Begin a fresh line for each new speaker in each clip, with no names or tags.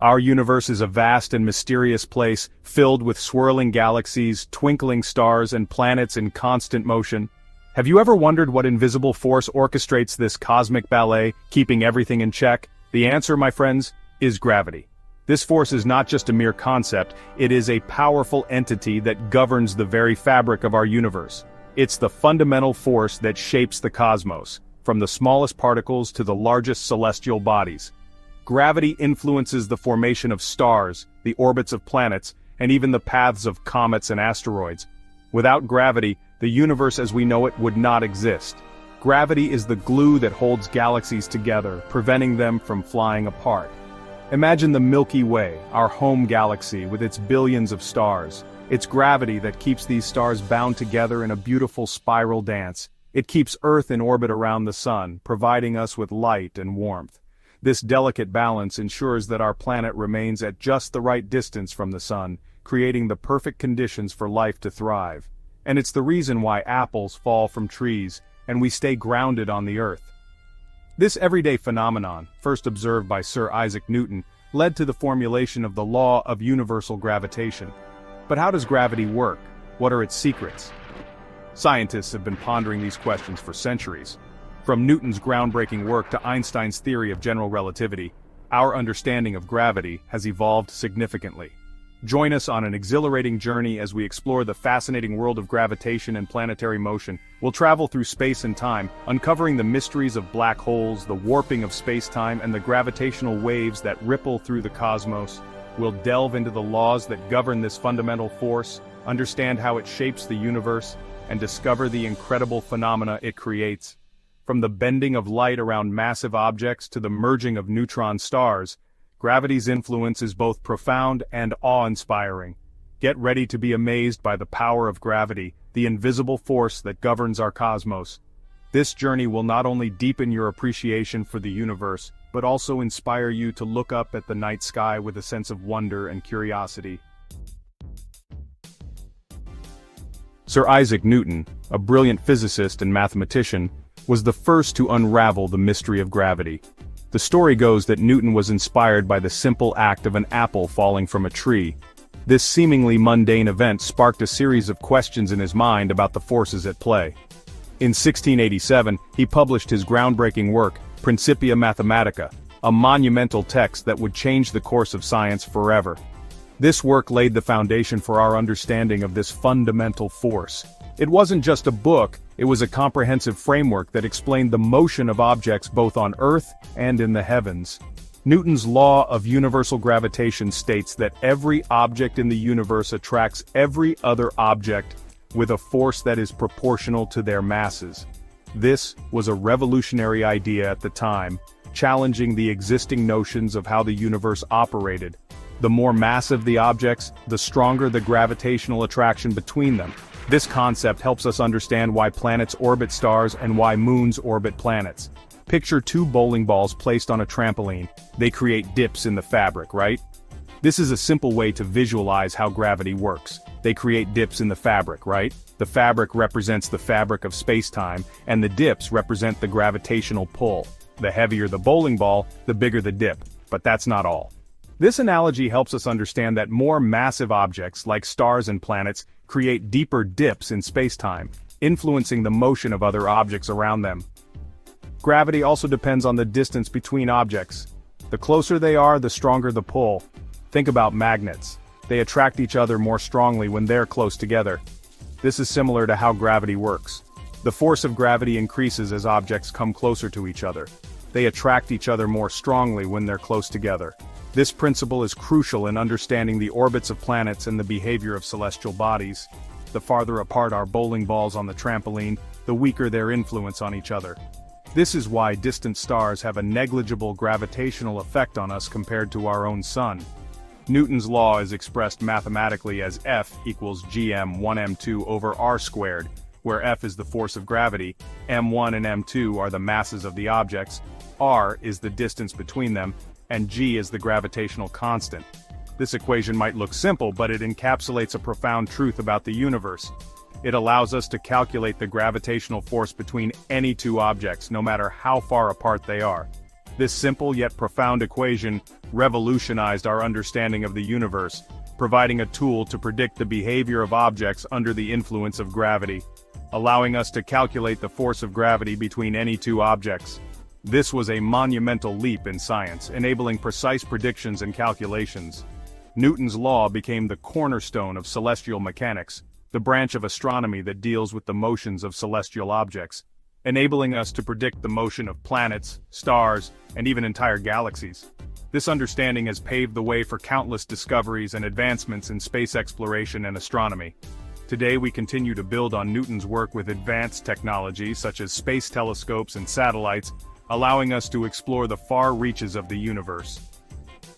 Our universe is a vast and mysterious place, filled with swirling galaxies, twinkling stars, and planets in constant motion. Have you ever wondered what invisible force orchestrates this cosmic ballet, keeping everything in check? The answer, my friends, is gravity. This force is not just a mere concept, it is a powerful entity that governs the very fabric of our universe. It's the fundamental force that shapes the cosmos, from the smallest particles to the largest celestial bodies. Gravity influences the formation of stars, the orbits of planets, and even the paths of comets and asteroids. Without gravity, the universe as we know it would not exist. Gravity is the glue that holds galaxies together, preventing them from flying apart. Imagine the Milky Way, our home galaxy with its billions of stars. It's gravity that keeps these stars bound together in a beautiful spiral dance. It keeps Earth in orbit around the sun, providing us with light and warmth. This delicate balance ensures that our planet remains at just the right distance from the sun, creating the perfect conditions for life to thrive. And it's the reason why apples fall from trees, and we stay grounded on the Earth. This everyday phenomenon, first observed by Sir Isaac Newton, led to the formulation of the law of universal gravitation. But how does gravity work? What are its secrets? Scientists have been pondering these questions for centuries. From Newton's groundbreaking work to Einstein's theory of general relativity, our understanding of gravity has evolved significantly. Join us on an exhilarating journey as we explore the fascinating world of gravitation and planetary motion. We'll travel through space and time, uncovering the mysteries of black holes, the warping of space-time, and the gravitational waves that ripple through the cosmos. We'll delve into the laws that govern this fundamental force, understand how it shapes the universe, and discover the incredible phenomena it creates. From the bending of light around massive objects to the merging of neutron stars, gravity's influence is both profound and awe-inspiring. Get ready to be amazed by the power of gravity, the invisible force that governs our cosmos. This journey will not only deepen your appreciation for the universe, but also inspire you to look up at the night sky with a sense of wonder and curiosity. Sir Isaac Newton, a brilliant physicist and mathematician, was the first to unravel the mystery of gravity. The story goes that Newton was inspired by the simple act of an apple falling from a tree. This seemingly mundane event sparked a series of questions in his mind about the forces at play. In 1687, he published his groundbreaking work, Principia Mathematica, a monumental text that would change the course of science forever. This work laid the foundation for our understanding of this fundamental force. It wasn't just a book, it was a comprehensive framework that explained the motion of objects both on Earth and in the heavens. Newton's law of universal gravitation states that every object in the universe attracts every other object with a force that is proportional to their masses. This was a revolutionary idea at the time, challenging the existing notions of how the universe operated. The more massive the objects, the stronger the gravitational attraction between them. This concept helps us understand why planets orbit stars and why moons orbit planets. Picture two bowling balls placed on a trampoline. They create dips in the fabric, right? This is a simple way to visualize how gravity works. They create dips in the fabric, right? The fabric represents the fabric of space-time, and the dips represent the gravitational pull. The heavier the bowling ball, the bigger the dip. But that's not all. This analogy helps us understand that more massive objects, like stars and planets, create deeper dips in space-time, influencing the motion of other objects around them. Gravity also depends on the distance between objects. The closer they are, the stronger the pull. Think about magnets. They attract each other more strongly when they're close together. This is similar to how gravity works. The force of gravity increases as objects come closer to each other. They attract each other more strongly when they're close together. This principle is crucial in understanding the orbits of planets and the behavior of celestial bodies. The farther apart our bowling balls on the trampoline, the weaker their influence on each other. This is why distant stars have a negligible gravitational effect on us compared to our own sun. Newton's law is expressed mathematically as F equals gm1m2 over r squared, where F is the force of gravity, m1 and m2 are the masses of the objects, r is the distance between them, and g is the gravitational constant. This equation might look simple, but it encapsulates a profound truth about the universe. It allows us to calculate the gravitational force between any two objects, no matter how far apart they are. This simple yet profound equation revolutionized our understanding of the universe, providing a tool to predict the behavior of objects under the influence of gravity, allowing us to calculate the force of gravity between any two objects. This was a monumental leap in science, enabling precise predictions and calculations. Newton's law became the cornerstone of celestial mechanics, the branch of astronomy that deals with the motions of celestial objects, enabling us to predict the motion of planets, stars, and even entire galaxies. This understanding has paved the way for countless discoveries and advancements in space exploration and astronomy. Today we continue to build on Newton's work with advanced technologies such as space telescopes and satellites, allowing us to explore the far reaches of the universe.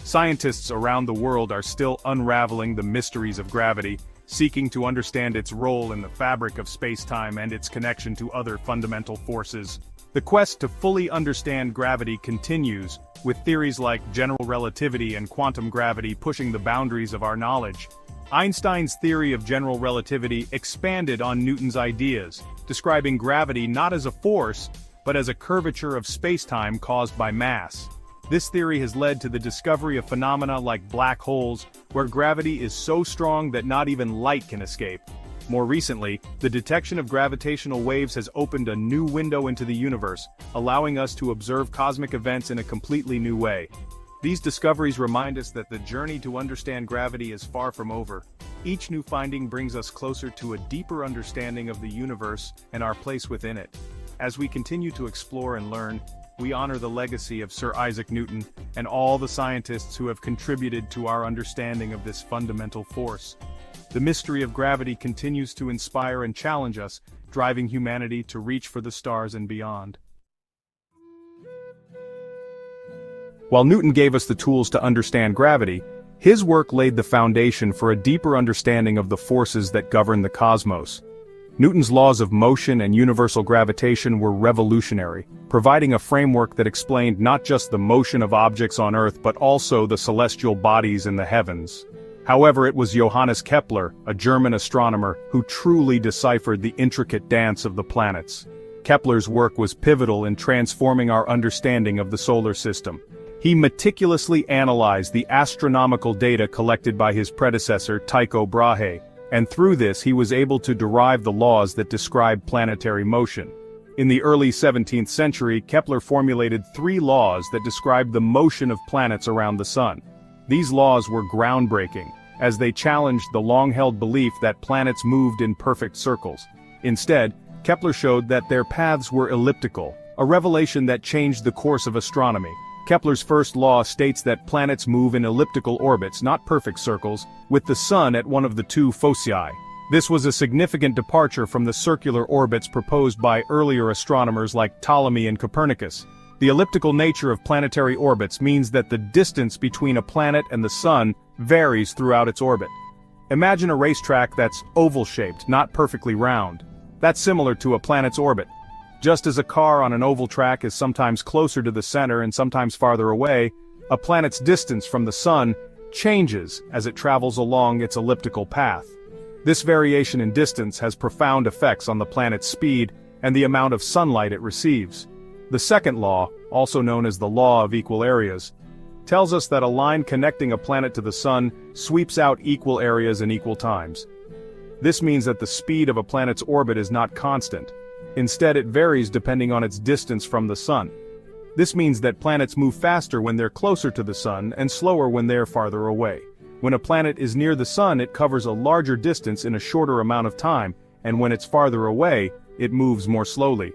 Scientists around the world are still unraveling the mysteries of gravity, seeking to understand its role in the fabric of space-time and its connection to other fundamental forces. The quest to fully understand gravity continues, with theories like general relativity and quantum gravity pushing the boundaries of our knowledge. Einstein's theory of general relativity expanded on Newton's ideas, describing gravity not as a force, but as a curvature of space-time caused by mass. This theory has led to the discovery of phenomena like black holes, where gravity is so strong that not even light can escape. More recently, the detection of gravitational waves has opened a new window into the universe, allowing us to observe cosmic events in a completely new way. These discoveries remind us that the journey to understand gravity is far from over. Each new finding brings us closer to a deeper understanding of the universe and our place within it. As we continue to explore and learn, we honor the legacy of Sir Isaac Newton and all the scientists who have contributed to our understanding of this fundamental force. The mystery of gravity continues to inspire and challenge us, driving humanity to reach for the stars and beyond. While Newton gave us the tools to understand gravity, his work laid the foundation for a deeper understanding of the forces that govern the cosmos. Newton's laws of motion and universal gravitation were revolutionary, providing a framework that explained not just the motion of objects on Earth but also the celestial bodies in the heavens. However, it was Johannes Kepler, a German astronomer, who truly deciphered the intricate dance of the planets. Kepler's work was pivotal in transforming our understanding of the solar system. He meticulously analyzed the astronomical data collected by his predecessor Tycho Brahe, and through this he was able to derive the laws that describe planetary motion. In the early 17th century, Kepler formulated 3 laws that described the motion of planets around the Sun. These laws were groundbreaking, as they challenged the long-held belief that planets moved in perfect circles. Instead, Kepler showed that their paths were elliptical, a revelation that changed the course of astronomy. Kepler's first law states that planets move in elliptical orbits, not perfect circles, with the Sun at one of the 2 foci. This was a significant departure from the circular orbits proposed by earlier astronomers like Ptolemy and Copernicus. The elliptical nature of planetary orbits means that the distance between a planet and the Sun varies throughout its orbit. Imagine a racetrack that's oval-shaped, not perfectly round. That's similar to a planet's orbit. Just as a car on an oval track is sometimes closer to the center and sometimes farther away, a planet's distance from the Sun changes as it travels along its elliptical path. This variation in distance has profound effects on the planet's speed and the amount of sunlight it receives. The second law, also known as the law of equal areas, tells us that a line connecting a planet to the Sun sweeps out equal areas in equal times. This means that the speed of a planet's orbit is not constant. Instead, it varies depending on its distance from the Sun. This means that planets move faster when they're closer to the Sun and slower when they're farther away. When a planet is near the Sun, it covers a larger distance in a shorter amount of time, and when it's farther away, it moves more slowly.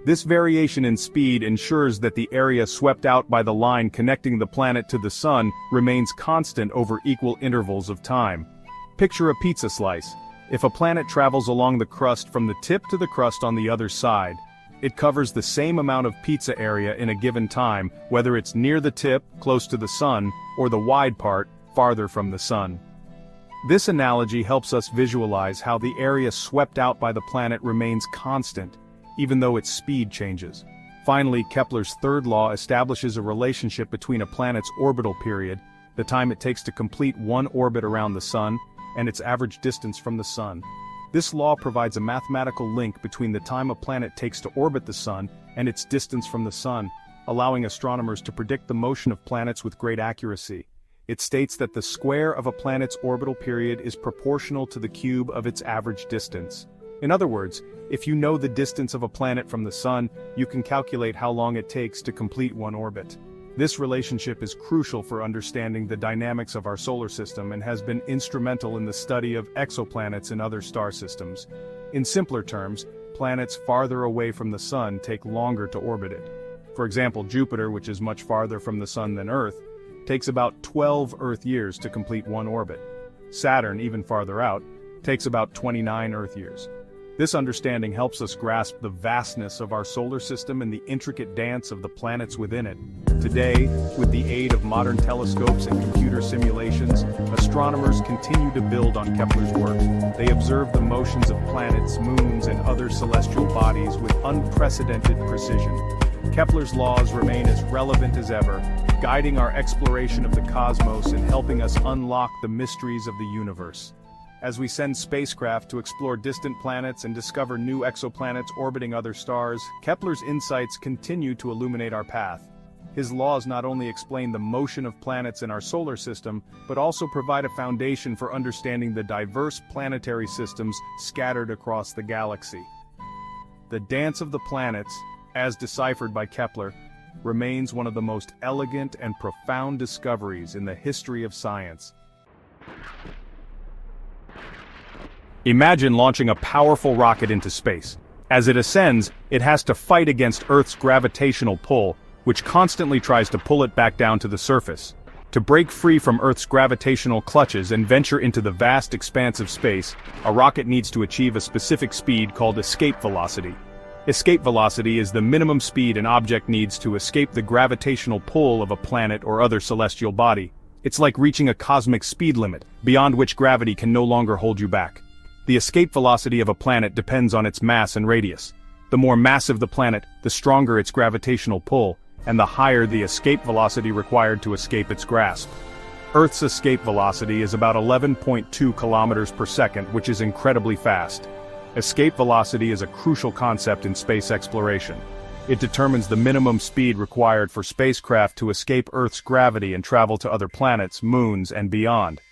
This variation in speed ensures that the area swept out by the line connecting the planet to the Sun remains constant over equal intervals of time. Picture a pizza slice. If a planet travels along the crust from the tip to the crust on the other side, it covers the same amount of pizza area in a given time, whether it's near the tip, close to the Sun, or the wide part, farther from the Sun. This analogy helps us visualize how the area swept out by the planet remains constant, even though its speed changes. Finally, Kepler's third law establishes a relationship between a planet's orbital period, the time it takes to complete one orbit around the Sun, and its average distance from the Sun. This law provides a mathematical link between the time a planet takes to orbit the Sun and its distance from the Sun. allowing astronomers to predict the motion of planets with great accuracy. It states that the square of a planet's orbital period is proportional to the cube of its average distance. In other words, if you know the distance of a planet from the Sun, you can calculate how long it takes to complete one orbit. This relationship is crucial for understanding the dynamics of our solar system and has been instrumental in the study of exoplanets and other star systems. In simpler terms, planets farther away from the Sun take longer to orbit it. For example, Jupiter, which is much farther from the Sun than Earth, takes about 12 Earth years to complete one orbit. Saturn, even farther out, takes about 29 Earth years. This understanding helps us grasp the vastness of our solar system and the intricate dance of the planets within it. Today, with the aid of modern telescopes and computer simulations, astronomers continue to build on Kepler's work. They observe the motions of planets, moons, and other celestial bodies with unprecedented precision. Kepler's laws remain as relevant as ever, guiding our exploration of the cosmos and helping us unlock the mysteries of the universe. As we send spacecraft to explore distant planets and discover new exoplanets orbiting other stars, Kepler's insights continue to illuminate our path. His laws not only explain the motion of planets in our solar system, but also provide a foundation for understanding the diverse planetary systems scattered across the galaxy. The dance of the planets, as deciphered by Kepler, remains one of the most elegant and profound discoveries in the history of science. Imagine launching a powerful rocket into space. As it ascends, it has to fight against Earth's gravitational pull, which constantly tries to pull it back down to the surface. To break free from Earth's gravitational clutches and venture into the vast expanse of space, a rocket needs to achieve a specific speed called escape velocity. Escape velocity is the minimum speed an object needs to escape the gravitational pull of a planet or other celestial body. It's like reaching a cosmic speed limit, beyond which gravity can no longer hold you back. The escape velocity of a planet depends on its mass and radius. The more massive the planet, the stronger its gravitational pull, and the higher the escape velocity required to escape its grasp. Earth's escape velocity is about 11.2 kilometers per second, which is incredibly fast. Escape velocity is a crucial concept in space exploration. It determines the minimum speed required for spacecraft to escape Earth's gravity and travel to other planets, moons, and beyond.